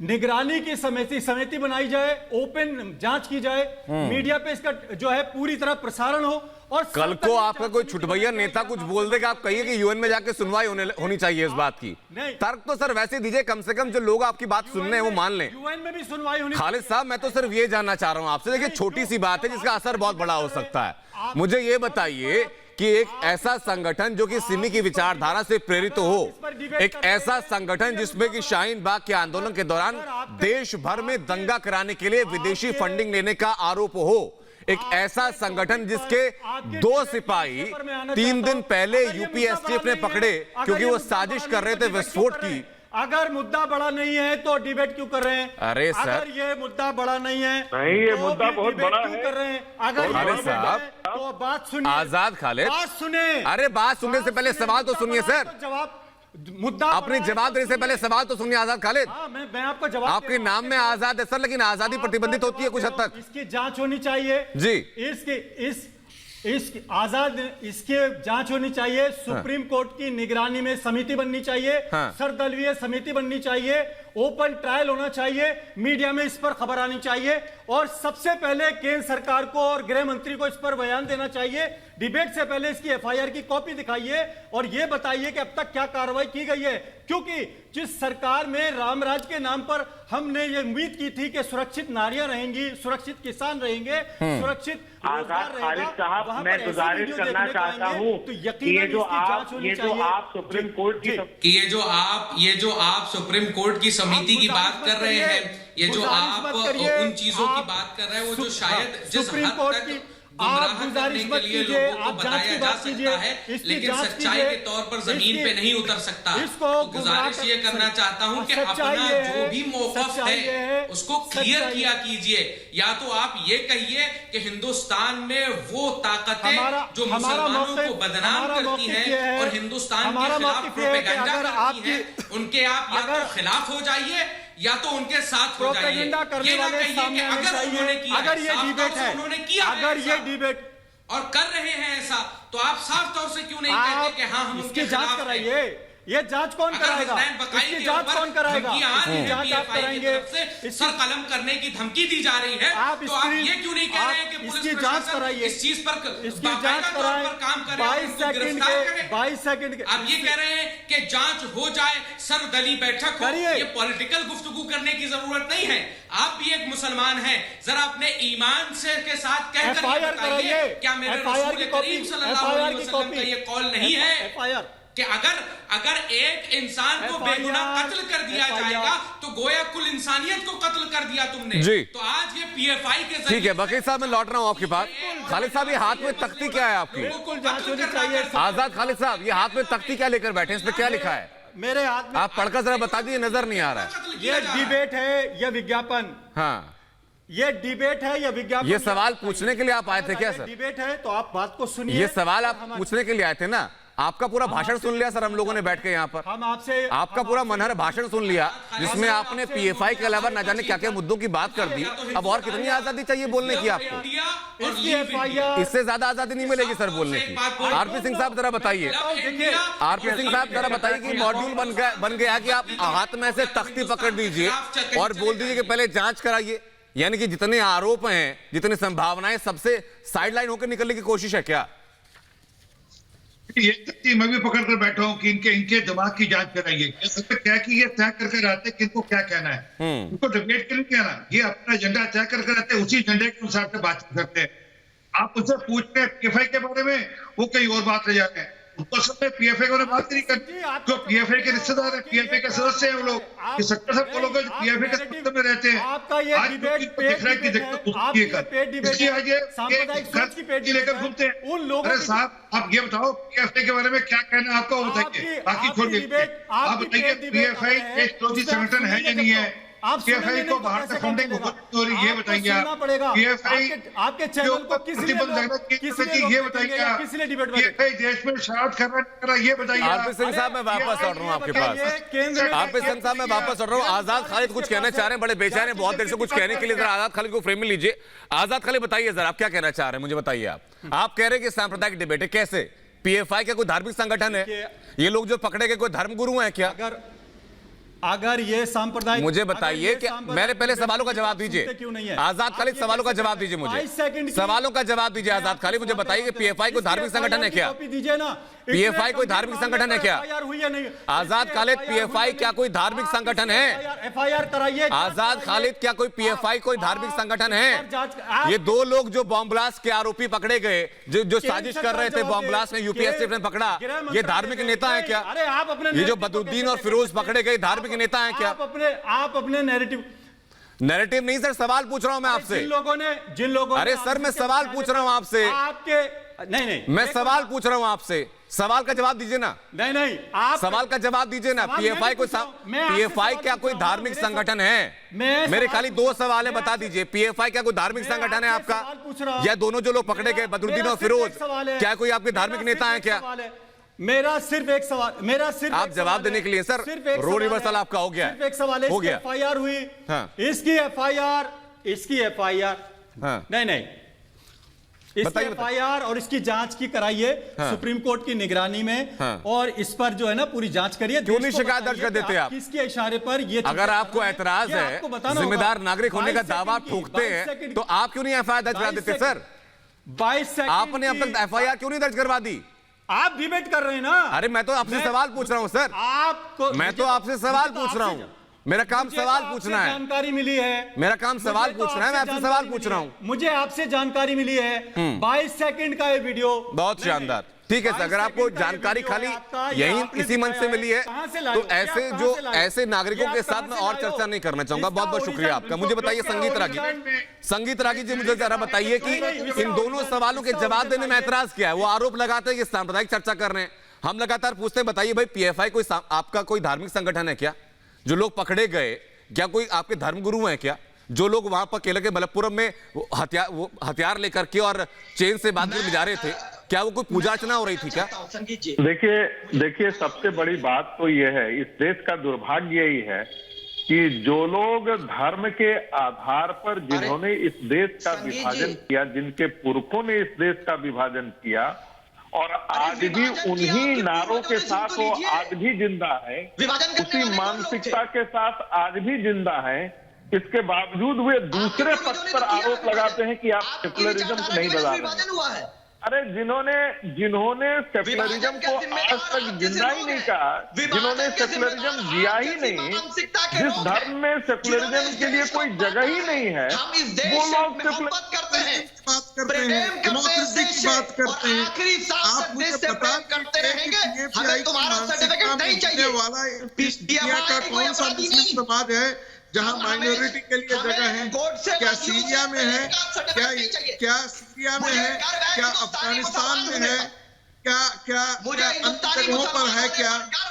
निगरानी की समिति बनाई जाए, ओपन जांच की जाए, मीडिया पे इसका जो है पूरी तरह प्रसारण हो। और कल को आपका कोई छुटभैया नेता कुछ बोल देगा, आप कहिए कि यूएन में जाके सुनवाई होनी चाहिए इस बात की। तर्क तो सर वैसे दीजिए, कम से कम जो लोग आपकी बात सुन रहे हैं वो मान लें। यूएन में भी सुनवाई होनी। खालिद साहब, मैं तो सिर्फ ये जानना चाह रहा हूं आपसे, देखिए छोटी सी बात है जिसका असर बहुत बड़ा हो सकता है। मुझे ये बताइए कि एक ऐसा संगठन जो कि सिमी की विचारधारा से प्रेरित हो, एक ऐसा संगठन जिसमें कि शाहीन बाग के आंदोलन के दौरान देश भर में दंगा कराने के लिए विदेशी फंडिंग लेने का आरोप हो, एक ऐसा संगठन जिसके 2 सिपाही 3 दिन पहले यूपीएसटीएफ ने पकड़े क्योंकि वो साजिश कर रहे थे विस्फोट की। अगर मुद्दा बड़ा नहीं है तो डिबेट क्यों कर रहे हैं? अरे सर, अगर ये मुद्दा बड़ा नहीं है, नहीं ये मुद्दा बहुत बड़ा है, कर रहे हैं। अगर खालिद साहब तो बात सुनिए, आजाद खालिद, बात सुने। अरे बात सुनने से पहले सवाल तो सुनिए सर। जवाब मुद्दा अपनी जवाब देने से पहले सवाल तो सुनिए आजाद खालिद। मैं आपको जवाब, आपके नाम में आजाद है सर, लेकिन आजादी प्रतिबंधित होती है कुछ हद तक। इसकी जांच होनी चाहिए जी, इसकी आजाद, इसकी जांच होनी चाहिए। सुप्रीम कोर्ट की निगरानी में समिति बननी चाहिए, सर्वदलीय समिति बननी चाहिए ओपन ट्रायल होना चाहिए, मीडिया में इस पर खबर आनी चाहिए और सबसे पहले केंद्र सरकार को और गृह मंत्री को इस पर बयान देना चाहिए। डिबेट से पहले इसकी एफआईआर की कॉपी दिखाइए और यह बताइए कि अब तक क्या कार्रवाई की गई है, क्योंकि जिस सरकार में रामराज के नाम पर हमने ये उम्मीद की थी कि सुरक्षित नारियां रहेंगी, सुरक्षित किसान रहेंगे, सुरक्षित रोजगार रहेगा, साहब, वहां मैं पर गुजारिश करना चाहता हूं तो कि यकीनन ये जो इसकी आप सुप्रीम कोर्ट की ये जो आप सुप्रीम कोर्ट की समिति की बात कर रहे हैं, ये जो आप उन चीजों की बात कर रहे हैं, वो जो शायद जिस हद तक आप गुजारिश मत कीजिए, आप जांच की बात कीजिए, लेकिन सच्चाई के तौर पर जमीन पे नहीं उतर सकता। तो गुजारिश ये करना चाहता हूं कि अपना जो भी मौक़िफ़ है उसको क्लियर किया कीजिए। या तो आप ये कहिए कि हिंदुस्तान में वो ताकतें जो मुसलमानों को बदनाम करती हैं और हिंदुस्तान के खिलाफ प्रोपेगेंडा करती हैं, उनके आप या तो खिलाफ हो जाइए या तो उनके साथ हो जाइए। ये ना कहिए कि अगर उन्होंने किया, अगर ये डिबेट है, उन्होंने किया, अगर ये डिबेट और कर रहे हैं ऐसा, तो आप साफ तौर से क्यों नहीं कहते कि हाँ हम इसकी जांच कराइए। ये जांच कौन कराएगा? इसकी जांच कौन कराएगा? जांच आप कराएंगे, सर कलम करने की धमकी दी जा रही है, तो आप ये क्यों नहीं कह रहे हैं कि पुलिस जांच कराइए, इस चीज पर इसकी जांच कराएं, काम करे, 22 सेकंड के आप ये कह रहे हैं कि जांच हो जाए, सर्वदलीय बैठक हो, ये पॉलिटिकल गुफ्तगू करने की जरूरत नहीं है। आप भी एक मुसलमान हैं, जरा अपने ईमान से के साथ कहकर बताइए, क्या मेरे रसूल करीम सल्लल्लाहु अलैहि वसल्लम का ये कौल नहीं है कि अगर एक इंसान को बेगुनाह कत्ल कर दिया जाएगा तो गोया कुल इंसानियत को कत्ल कर दिया तुमने। जी। तो आज ये पीएफआई के जरिए, ठीक है बकीर साहब, मैं लौट रहा हूं आपके पास। खालिद साहब, ये हाथ में तख्ती क्या है आपकी? आजाद खालिद साहब, ये हाथ में तख्ती क्या लेकर बैठे, इसमें क्या लिखा है? मेरे हाथ में, आप पढ़कर जरा बता दीजिए, नजर नहीं आ रहा है। ये डिबेट है या विज्ञापन? हाँ, ये डिबेट है या विज्ञापन? ये सवाल पूछने के लिए आप आए थे क्या सर? डिबेट है तो आप बात को सुनिए। ये सवाल आप पूछने के लिए आए थे ना? आपका पूरा भाषण सुन लिया सर हम लोगों ने बैठ के यहाँ पर। हम आपसे आपका पूरा मनहर भाषण सुन लिया, जिसमें आपने पीएफआई के अलावा न जाने क्या क्या मुद्दों की बात कर दी। अब और कितनी आजादी चाहिए बोलने की आपको? इससे ज्यादा आजादी नहीं मिलेगी सर बोलने की। आरपी सिंह साहब जरा बताइए, आरपी सिंह साहब जरा बताइए कि मॉड्यूल बन गया कि आप हाथ में से तख्ती पकड़ दीजिए और बोल दीजिए कि पहले जांच कराइए। यानी कि जितने आरोप हैं, जितनी संभावनाएं, सबसे साइडलाइन होकर निकलने की कोशिश है क्या? ये तख्ती मैं भी पकड़ कर बैठा हूँ कि इनके दिमाग की जांच कराइए। क्या कि ये तय करके आते कि इनको क्या कहना है, इनको डिबेट के लिए कहना, ये अपना एजेंडा तय करके आते, उसी एजेंडे के अनुसार से बातचीत करते हैं। आप उनसे पूछ रहे हैं पीएफआई के बारे में, वो कहीं और बात रह जाते हैं। उनको सब पीएफआई के बात नहीं करती, जो पीएफआई के रिश्तेदार है, पीएफआई के सदस्य हैं वो लोग, ये सत्तर सब वो लोग पीएफआई के सत्तर में रहते हैं। आज दिख रहा है कि इसलिए आज ये लेकर घूमते हैं। अरे साहब, आप ये बताओ पीएफआई के बारे में क्या कहना है आपका, बताइए। बाकी छोड़िए, आप बताइए पीएफआई एक विरोधी संगठन है या नहीं है? पीएफआई को बाहर से फंडिंग हो रही है, ये बताइए आप। पीएफआई आपके चैनल को ये बताइए, पीएफआई देश में शराब कर रहा है, ये बताइए। आरपी सिंह साहब, मैं वापस लौट रहा हूँ आपके पास। आरपी सिंह साहब, मैं वापस लौट रहा हूँ। आजाद खालिद कुछ कहना चाह रहे हैं, बड़े बेचैन हैं बहुत देर से कुछ कहने के लिए। जरा आजाद खालिद को फ्रेम में लीजिए। आजाद खालिद बताइए जरा, आप क्या कहना चाह रहे हैं, मुझे बताइए। आप कह रहे हैं कि सांप्रदायिक डिबेट है, कैसे? पीएफआई का कोई धार्मिक संगठन है? ये लोग जो पकड़े गए कोई धर्मगुरु हैं क्या? अगर ये सांप्रदायिक, मुझे बताइए कि मेरे पहले सवालों का जवाब दीजिए। आजाद खालिद, सवालों का जवाब दीजिए मुझे। सवालों का जवाब दीजिए आजाद खालिद, मुझे बताइए कि पीएफआई कोई धार्मिक संगठन है क्या? पीएफआई कोई धार्मिक संगठन है क्या? आजाद खालिद, पीएफआई क्या कोई धार्मिक संगठन है? एफआईआर कराइए। आजाद खालिद, क्या कोई पीएफआई कोई धार्मिक संगठन है? ये दो लोग जो बॉम्ब ब्लास्ट के आरोपी पकड़े गए, जो साजिश कर रहे थे बॉम्ब ब्लास्ट में, यूपीएससी ने पकड़ा, ये धार्मिक नेता है क्या? ये जो बदरुद्दीन और फिरोज पकड़े गए, धार्मिक नेता है क्या? आप अपने नैरेटिव नहीं सर, सवाल पूछ रहा हूं मैं आपसे। जिन लोगों अरे सर, मैं सवाल पूछ रहा हूं आपसे। नहीं, मैं सवाल पूछ रहा हूं आपसे, सवाल का जवाब दीजिए ना। नहीं, आप सवाल का जवाब दीजिए ना। पीएफआई क्या कोई धार्मिक संगठन है? मेरे खाली दो सवाल है, बता दीजिए। पीएफआई क्या कोई धार्मिक संगठन है आपका? या दोनों जो लोग पकड़े गए, बदरुद्दीन और फिरोज, क्या कोई आपके धार्मिक नेता है क्या? मेरा सिर्फ एक सवाल, आप जवाब देने के लिए सर, रोल रिवर्सल आपका हो गया। सिर्फ एक सवाल है, हो गया। एफआईआर हुई, हाँ। इसकी एफआईआर, नहीं, इसकी बताइए, एफआईआर और इसकी जांच की कराइए सुप्रीम कोर्ट की निगरानी में, और इस पर जो है ना पूरी जांच करिए। क्यों नहीं शिकायत दर्ज कर देते आप? किसके इशारे पर ये? अगर आपको ऐतराज है, जिम्मेदार नागरिक होने का दावा ठोकते हैं, तो आप क्यों नहीं एफआईआर दर्ज करा देते सर? 22 सेकंड आपने अब तक एफआईआर क्यों नहीं दर्ज करवा दी? आप डिबेट कर रहे हैं ना। अरे मैं तो आपसे सवाल पूछ रहा हूं सर, आपको मैं तो आपसे सवाल पूछ रहा हूं, मेरा काम सवाल पूछना है। जानकारी मिली है, मेरा काम सवाल पूछना है, मैं आपसे सवाल पूछ रहा हूं। मुझे आपसे जानकारी मिली है 22 सेकंड का ये वीडियो। बहुत शानदार, ठीक है सर। अगर आपको जानकारी खाली यही इसी मंच से मिली है तो ऐसे नागरिकों के साथ मैं और चर्चा नहीं करना चाहूंगा। बहुत बहुत शुक्रिया आपका। मुझे बताइए संगीत रागी जी, मुझे जरा बताइए कि इन दोनों सवालों के जवाब देने में ऐतराज क्या है? वो आरोप लगाते हैं कि सांप्रदायिक चर्चा कर रहे हैं, हम लगातार पूछते हैं बताइए भाई पीएफआई कोई आपका कोई धार्मिक संगठन है क्या? जो लोग पकड़े गए क्या कोई आपके धर्मगुरु हैं क्या? जो लोग वहां पर केरल के मलप्पुरम में हथियार लेकर के और चेन से बांध कर जा रहे थे, क्या वो कोई पूजा अर्चना हो रही थी क्या? देखिए सबसे बड़ी बात तो यह है, इस देश का दुर्भाग्य यही है कि जो लोग धर्म के आधार पर जिन्होंने इस देश का विभाजन किया, जिनके पुरखों ने इस देश का विभाजन किया और आज भी उन्हीं नारों के साथ वो आज भी जिंदा है, उसी मानसिकता के साथ आज भी जिंदा है, इसके बावजूद वे दूसरे पक्ष पर आरोप लगाते हैं कि आप सेकुलरिज्म को नहीं बता रहे हैं। अरे जिन्होंने सेकुलरिज्म को आज तक जिंदा ही नहीं कहा, जिन्होंने सेकुलरिज्म जिया ही नहीं, जिस धर्म में सेकुलरिज्म के लिए कोई जगह ही नहीं है, वो लोग बात करते हैं, डेमोक्रेसी की बात करते हैं। आप मुझे बता सकते हैं कि पीएफआई की मानसिकता में जीने वाला इंडिया का कौन सा मुस्लिम समाज है जहां माइनॉरिटी के लिए जगह है? क्या सीरिया में है? क्या सीरिया में है? क्या अफगानिस्तान में है? क्या अन्य जगहों पर है?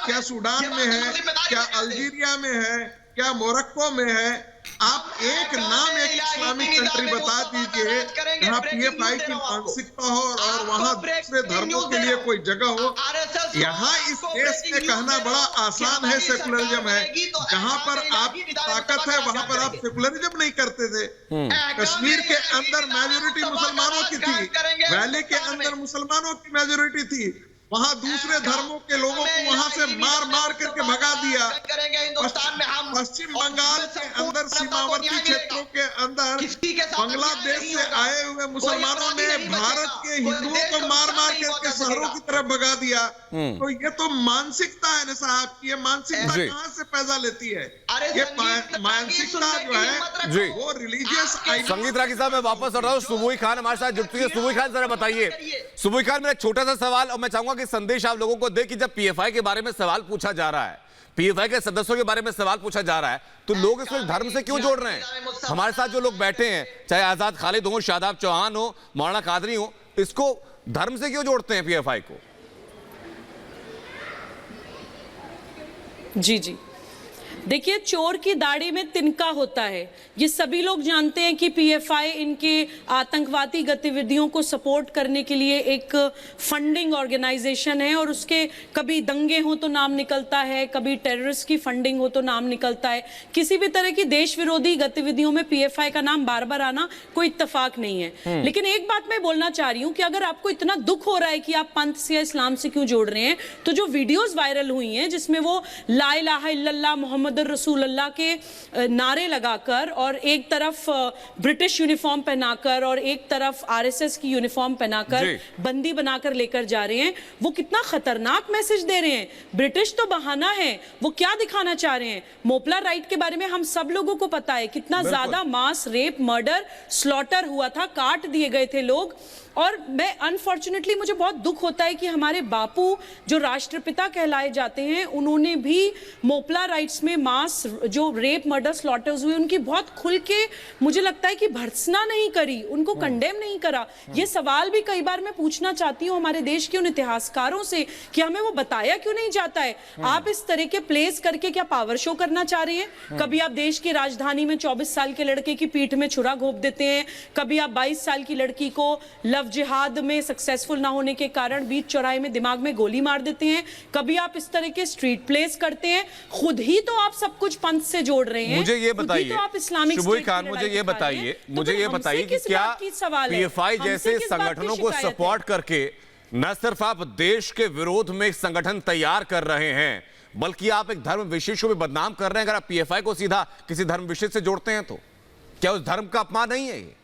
क्या सूडान में है? क्या अल्जीरिया में है? क्या मोरक्को में है? आप एक नाम एक इस्लामिक कंट्री बता दीजिए जहां पीएफआई की मानसिकता हो और वहां दूसरे धर्मों के लिए कोई जगह हो। यहाँ इस देश में कहना बड़ा आसान है सेकुलरिज्म है, जहां पर आपकी ताकत है वहां पर आप सेकुलरिज्म नहीं करते थे। कश्मीर के अंदर मेजोरिटी मुसलमानों की थी, वैली के अंदर मुसलमानों की मेजोरिटी थी, वहां दूसरे धर्मों के लोगों को वहां से मार मार करके भगा दिया। पश्चिम बंगाल के अंदर सीमावर्ती क्षेत्रों के अंदर बांग्लादेश से आए हुए मुसलमानों ने भारत के हिंदुओं को मार मार करके शहरों की तरफ भगा दिया। तो ये तो मानसिकता है ना साहब, ये मानसिकता कहाँ से पैदा लेती है? ये मानसिकता जो है वो रिलीजियस। संगीत रागी साहब मैं वापस आ रहा हूँ, सुबोई खान हमारे साथ जुड़ चुकी है। सुबोई खान जरा बताइए। सुबोई खान मेरा छोटा सा सवाल और मैं चाहूंगा कि संदेश आप लोगों को दे कि जब पीएफआई के बारे में सवाल पूछा जा रहा है, पीएफआई के सदस्यों के बारे में सवाल पूछा जा रहा है, तो लोग इसको धर्म से क्यों जोड़ रहे हैं? हमारे साथ जो लोग बैठे हैं, चाहे आजाद खालिद हो, शादाब चौहान हो, मौलाना कादरी हो, इसको धर्म से क्यों जोड़ते हैं पीएफआई को? जी देखिए, चोर की दाढ़ी में तिनका होता है, ये सभी लोग जानते हैं कि पीएफआई इनके आतंकवादी गतिविधियों को सपोर्ट करने के लिए एक फंडिंग ऑर्गेनाइजेशन है और उसके कभी दंगे हो तो नाम निकलता है, कभी टेररिस्ट की फंडिंग हो तो नाम निकलता है। किसी भी तरह की देश विरोधी गतिविधियों में पीएफआई का नाम बार बार आना कोई इत्तेफाक नहीं है। लेकिन एक बात मैं बोलना चाह रही हूं कि अगर आपको इतना दुख हो रहा है कि आप पंथ से या इस्लाम से क्यों जोड़ रहे हैं, तो जो वीडियोज वायरल हुई हैं जिसमें वो ला इलाहा इल्लल्लाह मोहम्मद रसूल अल्लाह के नारे लगाकर और एक तरफ ब्रिटिश यूनिफॉर्म पहनाकर और एक तरफ आरएसएस की यूनिफॉर्म पहनाकर बंदी बनाकर लेकर जा रहे हैं, वो कितना खतरनाक मैसेज दे रहे हैं। ब्रिटिश तो बहाना है, वो क्या दिखाना चाह रहे हैं? मोपला राइट के बारे में हम सब लोगों को पता है, कितना ज्यादा मास रेप, मर्डर, स्लॉटर हुआ था, काट दिए गए थे लोग। और मैं अनफॉर्चुनेटली मुझे बहुत दुख होता है कि हमारे बापू जो राष्ट्रपिता कहलाए जाते हैं, उन्होंने भी मोपला राइट्स में मास जो रेप, मर्डर, स्लॉटर्स हुए उनकी बहुत खुल के मुझे लगता है कि भर्त्सना नहीं करी, उनको कंडेम नहीं करा। ये सवाल भी कई बार मैं पूछना चाहती हूँ हमारे देश के उन इतिहासकारों से कि हमें वो बताया क्यों नहीं जाता है। आप इस तरह के प्लेस करके क्या पावर शो करना चाह रहे हैं? कभी आप देश की राजधानी में 24 साल के लड़के की पीठ में छुरा घोंप देते हैं, कभी आप 22 साल की लड़की को लव लव जिहाद में सक्सेसफुल ना होने के कारण बीच चौराहे में दिमाग में गोली मार देते हैं, कभी आप इस तरह के स्ट्रीट प्लेस करते हैं, खुद ही तो आप सब कुछ पंथ से जोड़ रहे हैं। मुझे ये बताइए, तो आप इस्लामिक शुभोई खान, मुझे ये बताइए कि क्या पीएफआई जैसे संगठनों को सपोर्ट करके न सिर्फ आप देश के विरोध में एक संगठन तैयार कर रहे हैं, बल्कि आप एक धर्म विशेष को भी बदनाम कर रहे हैं। अगर आप पीएफआई को सीधा किसी धर्म विशेष से जोड़ते हैं तो क्या उस धर्म का अपमान नहीं है ये?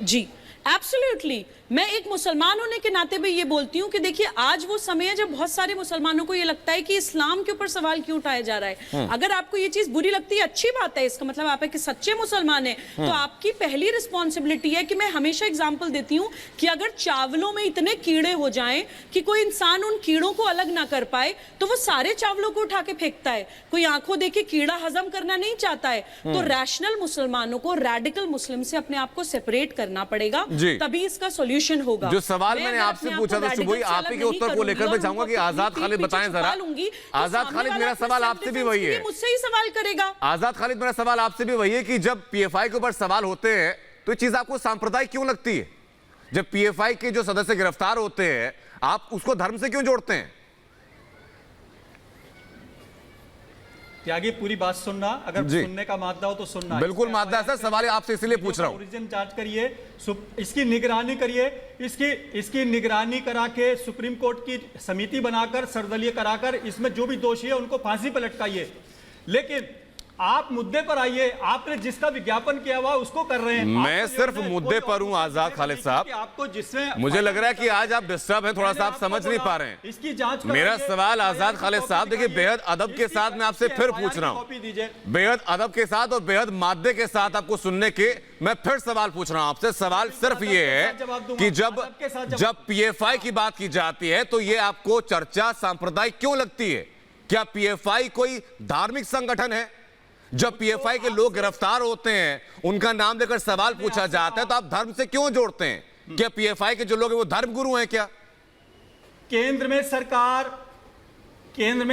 जी एब्सोल्युटली। मैं एक मुसलमान होने के नाते भी ये बोलती हूँ कि देखिए आज वो समय है जब बहुत सारे मुसलमानों को ये लगता है कि इस्लाम के ऊपर सवाल क्यों उठाया जा रहा है। अगर आपको ये चीज बुरी लगती है, अच्छी बात है, इसका मतलब आप है कि सच्चे मुसलमान हैं, तो आपकी पहली रिस्पॉन्सिबिलिटी है कि मैं हमेशा एग्जाम्पल देती हूँ कि अगर चावलों में इतने कीड़े हो जाएं कि कोई इंसान उन कीड़ों को अलग ना कर पाए तो वो सारे चावलों को उठा के फेंकता है। कोई आंखों देखे कीड़ा हजम करना नहीं चाहता है, तो रैशनल मुसलमानों को रेडिकल मुस्लिम से अपने आप को सेपरेट करना पड़ेगा, तभी इसका सोल्यूशन होगा। जो सवाल मैंने आपसे पूछा था शुभई, आप ही के उत्तर को लेकर मैं चाहूंगा कि आजाद खालिद बताएं जरा। आजाद खालिद, मेरा सवाल आपसे भी वही है, मुझसे ही सवाल करेगा। आजाद खालिद, मेरा सवाल आपसे भी वही है कि जब पीएफआई के ऊपर सवाल होते हैं तो ये चीज आपको सांप्रदायिक क्यों लगती है? जब पीएफआई के जो सदस्य गिरफ्तार होते हैं आप उसको धर्म से क्यों जोड़ते हैं? त्यागी पूरी बात सुनना, अगर सुनने का मादा हो तो सुनना। बिल्कुल मादा है सर, सवाल आपसे इसलिए पूछ रहा हूं। ओरिजिन जांच करिए, इसकी निगरानी करिए, इसकी निगरानी करा के सुप्रीम कोर्ट की समिति बनाकर सर्वदलीय कराकर इसमें जो भी दोषी है उनको फांसी पर लटकाइए। लेकिन आप मुद्दे पर आइए, आपने जिसका विज्ञापन किया हुआ उसको कर रहे हैं। मैं सिर्फ मुद्दे पर हूं आजाद खालिद साहब, आपको जिसमें मुझे लग रहा है कि आज आप डिस्टर्ब हैं, थोड़ा सा आप समझ नहीं पा रहे हैं इसकी जांच। मेरा सवाल आजाद खालिद साहब, देखिए बेहद अदब के साथ मैं आपसे फिर पूछ रहा हूं, बेहद अदब के साथ और बेहद मादे के साथ आपको सुनने के मैं फिर सवाल पूछ रहा हूं आपसे। सवाल सिर्फ ये है कि जब पीएफआई की बात की जाती है तो ये आपको चर्चा सांप्रदायिक क्यों लगती है? क्या पीएफआई कोई धार्मिक संगठन है? जब पीएफआई के लोग गिरफ्तार होते हैं, उनका नाम लेकर सवाल पूछा जाता है तो आप धर्म से क्यों जोड़ते हैं? क्या पीएफआई के जो लोग हैं वो धर्म गुरु हैं क्या? केंद्र में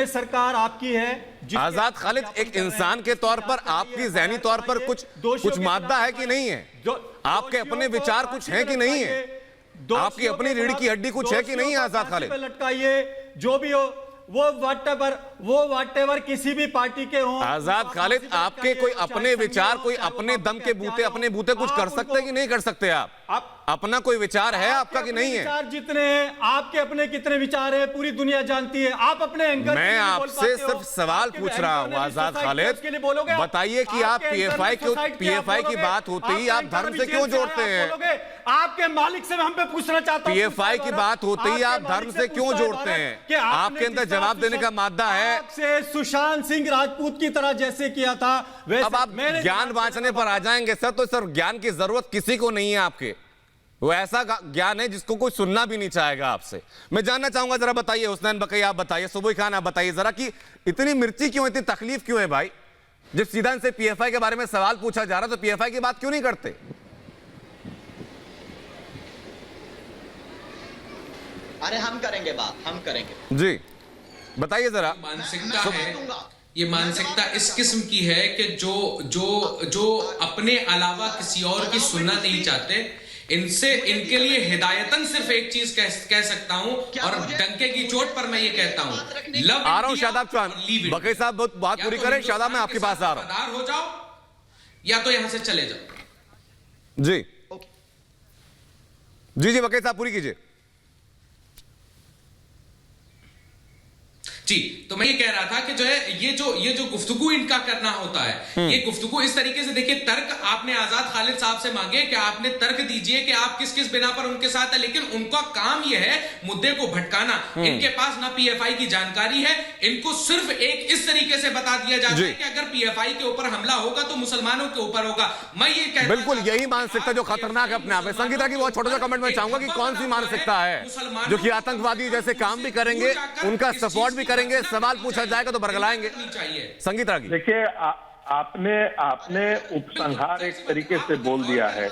सरकार आपकी है। आजाद खालिद, एक इंसान के तौर पर आपकी ज़हनी तौर पर कुछ मादा है कि नहीं है? आपके अपने विचार कुछ हैं कि नहीं है? आपकी अपनी रीढ़ की हड्डी कुछ है कि नहीं है? आजाद खालिद, लटकाइए जो भी हो, वो व्हाटएवर किसी भी पार्टी के हों। आजाद खालिद, आपके कोई अपने विचार, कोई अपने दम के बूते, अपने बूते कुछ कर सकते हैं कि नहीं कर सकते? आप अपना कोई विचार है आपका कि नहीं है? विचार जितने हैं, आपके अपने कितने विचार हैं पूरी दुनिया जानती है। आप अपने एंकर, मैं आपसे सिर्फ सवाल पूछ रहा हूं आजाद खालिद, बताइए कि आप पीएफआई की बात होती ही आप धर्म से क्यों जोड़ते हैं? आपके मालिक से हम पे पूछना चाहता हूं, पीएफआई की बात होती ही आप धर्म से क्यों जोड़ते हैं? आपके अंदर जवाब देने का मादा है। आपसे सुशांत सिंह राजपूत की तरह जैसे किया था वैसे। अब आप ज्ञान बांटने पर आ जाएंगे सर, तो सर ज्ञान की जरूरत किसी को नहीं है आपके, वो ऐसा ज्ञान है जिसको कोई सुनना भी नहीं चाहेगा आपसे। मैं जानना चाहूंगा, जरा बताइए हुसनैन बकई, आप बताइए, सुबह खान आप बताइए जरा कि इतनी मिर्ची क्यों, इतनी तकलीफ क्यों है भाई? जब सीधा से पीएफआई के बारे में सवाल पूछा जा रहा तो पीएफआई की बात क्यों नहीं करते? अरे हम करेंगे बात, हम करेंगे जी, बताइए जरा। मानसिकता है, ये मानसिकता इस किस्म की है कि जो अपने अलावा किसी और की सुनना नहीं चाहते, इनके लिए हिदायतन सिर्फ एक चीज कह सकता हूं, और डंके की चोट पर मैं ये कहता हूं, आ रहा हूं शादाब खान, बकई साहब बात पूरी करें। शादाब, मैं आपके पास आ रहा हूं। हो जाओ या तो यहां से चले जाओ। जी जी जी, बकई साहब पूरी कीजिए। जी, तो मैं ये कह रहा था कि जो है ये जो गुफ्तगू इनका करना होता है, ये गुफ्तगू इस तरीके से, देखिए तर्क आपने आजाद खालिद साहब से मांगे कि आपने तर्क दीजिए कि आप किस किस बिना पर उनके साथ है, लेकिन उनका काम ये है मुद्दे को भटकाना। इनके पास ना पीएफआई की जानकारी है, इनको सिर्फ एक इस तरीके से बता दिया जाता है कि अगर पीएफआई के ऊपर हमला होगा तो मुसलमानों के ऊपर होगा। मैं ये कहता हूं, बिल्कुल यही मानसिकता जो खतरनाक है अपने आप में। संगीता की बहुत छोटा सा कमेंट मैं चाहूंगा कि कौन सी मानसिकता है जो कि आतंकवादी जैसे काम भी करेंगे, उनका सपोर्ट भी करेंगे, सवाल पूछा जाएगा तो बरगलाएंगे? संगीत रागी, देखिए आपने उपसंहार एक तरीके से बोल दिया है।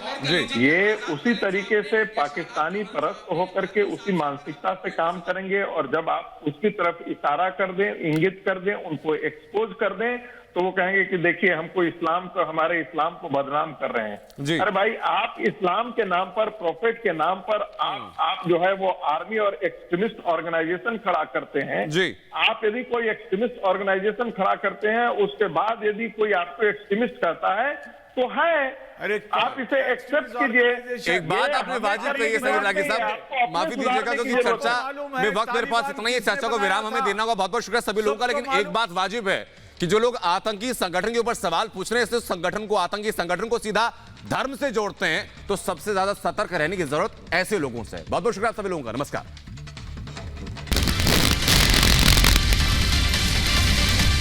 ये उसी तरीके से पाकिस्तानी परस्त होकर के उसी मानसिकता से काम करेंगे, और जब आप उसकी तरफ इशारा कर दें, इंगित कर दें, उनको एक्सपोज कर दें, तो वो कहेंगे कि देखिए हमको इस्लाम को, हमारे इस्लाम को बदनाम कर रहे हैं। अरे भाई, आप इस्लाम के नाम पर, प्रॉफिट के नाम पर आप जो है वो आर्मी और एक्सट्रीमिस्ट ऑर्गेनाइजेशन खड़ा करते हैं। आप यदि कोई एक्सट्रीमिस्ट ऑर्गेनाइजेशन खड़ा करते हैं, उसके बाद यदि कोई आपको एक्सट्रीमिस्ट कहता है तो है, अरे आप इसे एक्सेप्ट कीजिए। एक बात आपने वाजिब कही है समीर रागी साहब, माफी दीजिएगा क्योंकि चर्चा में वक्त मेरे पास इतना ही है, चर्चा को विराम हमें देना होगा। बहुत बहुत शुक्रिया सभी लोगों का। लेकिन एक बात वाजिब है कि जो लोग आतंकी संगठन के ऊपर सवाल पूछ रहे हैं, इस संगठन को, आतंकी संगठन को सीधा धर्म से जोड़ते हैं, तो सबसे ज्यादा सतर्क रहने की जरूरत ऐसे लोगों से है। बहुत बहुत शुक्रिया सभी लोगों का। नमस्कार।